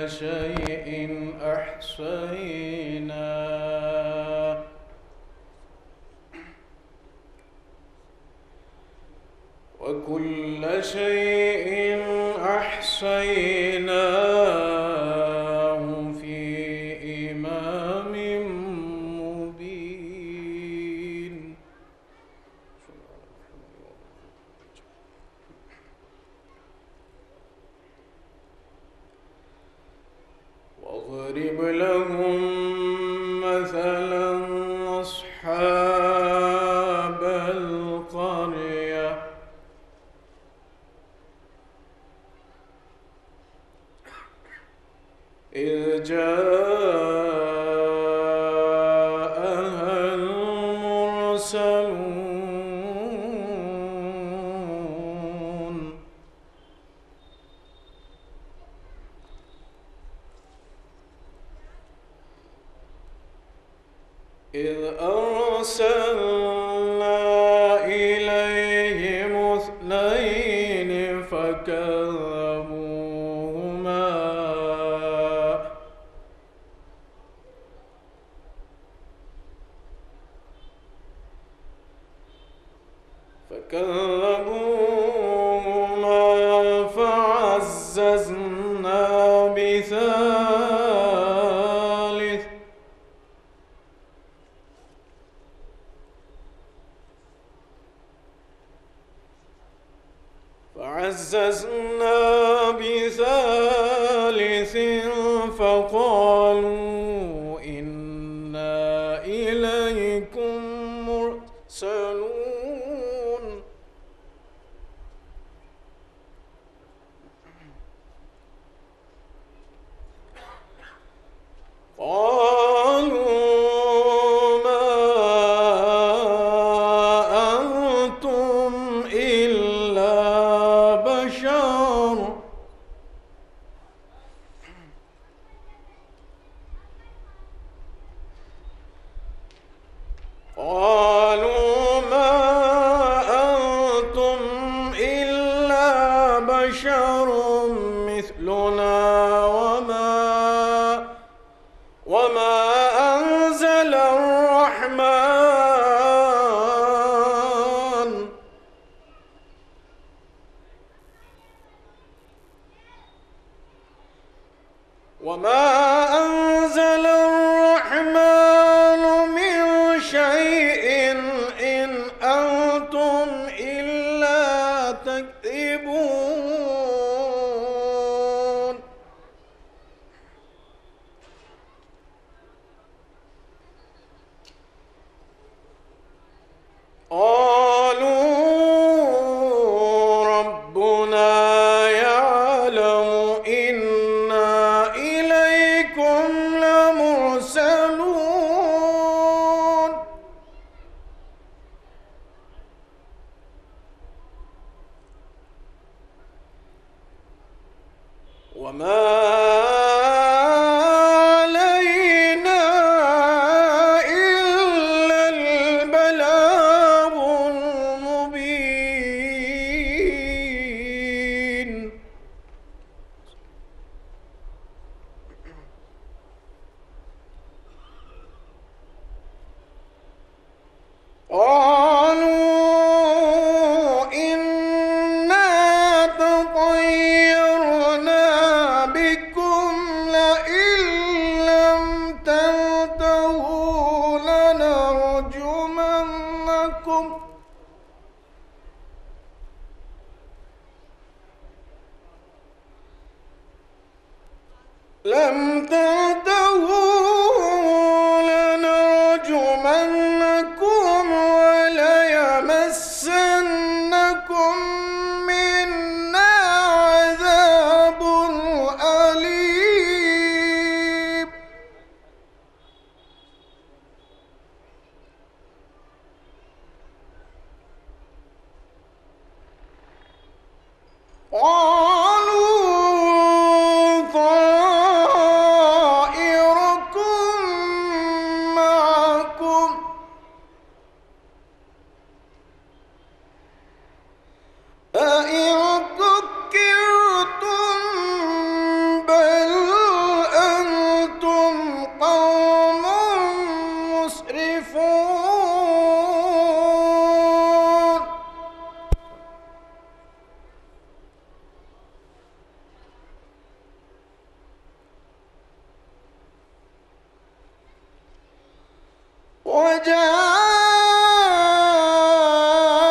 شيء أحصيناه وكل شيء أحصيناه في إمام مبين. واضرب لهم مثلا أصحاب القرية إذ جاءها المرسلون إذ أرسلنا إليهم اثنين فكذبوهما فعززنا بثالث فقالوا إنا إليكم مرسلون. قالوا ما أنتم إلا بشر مثلنا وما أنزل الرحمن من شيء إن أنتم إلا تكذبون. قالوا ربنا يعلم إنا إليكم لمرسلون. وما علينا إلا البلاغ المبين. قالوا إنا تطيرنا بكم لئن لم تنتهوا لنرجمنكم وليمسنكم منا عذاب أليم. قالوا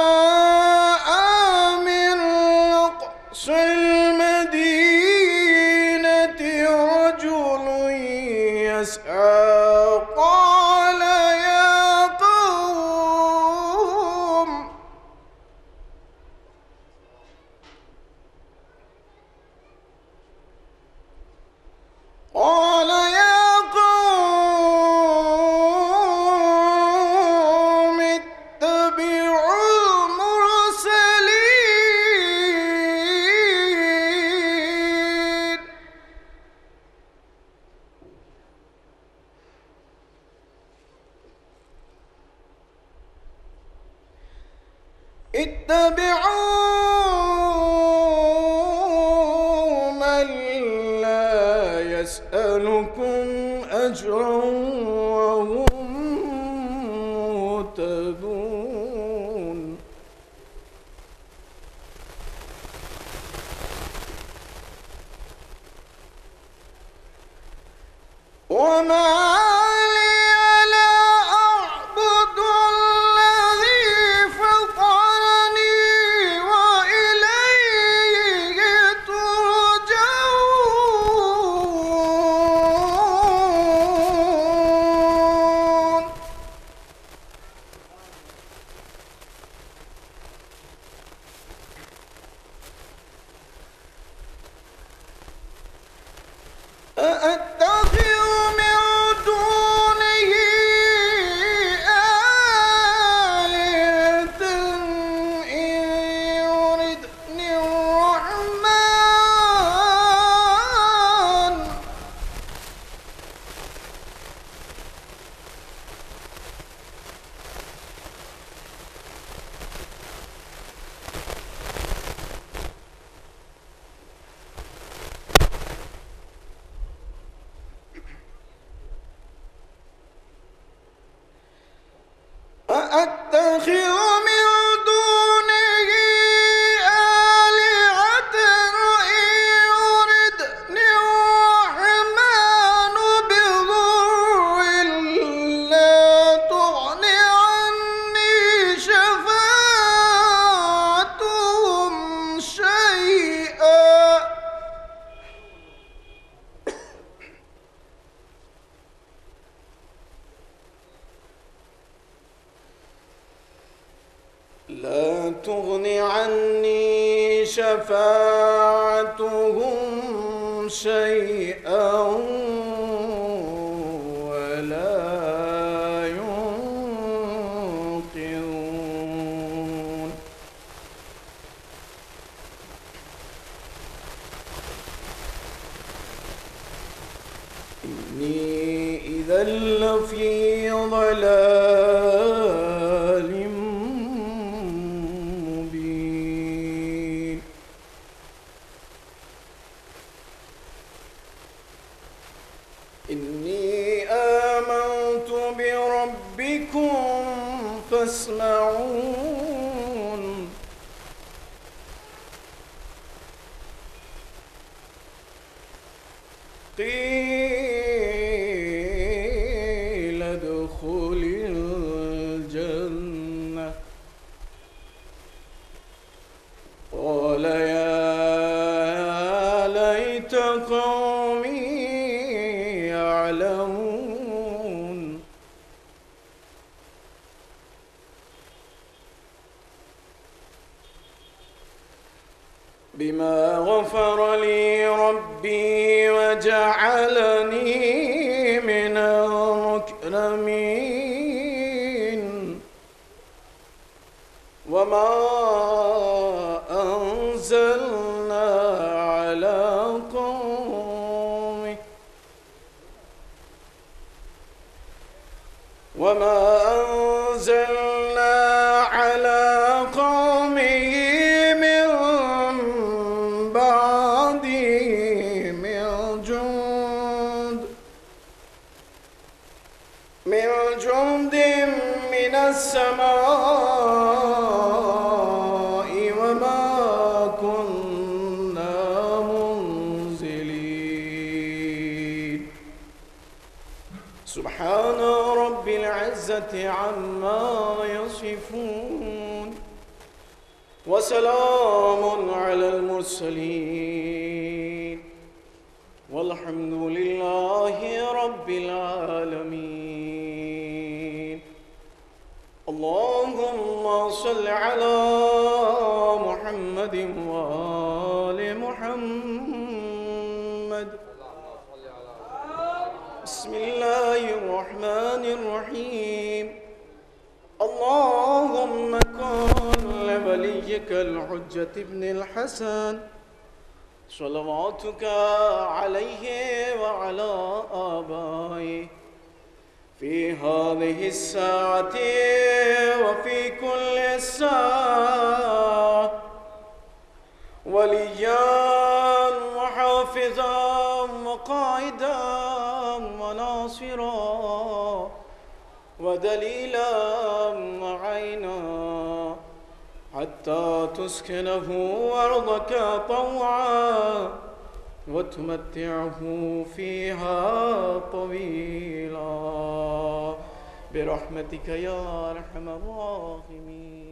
وجاء من أقصى المدينة رجل يسعى قال يا قوم اتبعوا المرسلين اتبعوا من لا يسألكم أجرا وهم مهتدون وما لي لا أعبد الذي فطرني وإليه ترجعون أأتخذ من دونه آلهة إن يردني الرحمن أأتخذ من دونه آلهة إن يردني الرحمن بضر لا تغن عني شفاعتهم شيئا لا تغن عني شفاعتهم شيئا ولا ينقذون إني إذا لفي ضلال مبين إني آمنت بربكم فاسمعون قيل ادخل الجنة قال يا ليت قومي يعلمون بما غفر لي ربي وجعلني من المكرمين وما أنزلنا على قومه من بعده من جند من السماء وما كنا منزلين سبحان رب العزة العزة عما يصفون وسلام على المرسلين والحمد لله رب العالمين. اللهم صل على محمد وآل محمد. بسم الله الرحمن الرحيم. اللهم كن لوليك الحجة ابن الحسن صلواتك عليه وعلى آبائه في هذه الساعة وفي كل ساعة وليا وحافظا وقائدا وناصرا ودليلا وعينا حتى تسكنه أرضك طوعا وتمتعه فيها طويلا برحمتك يا أرحم الراحمين.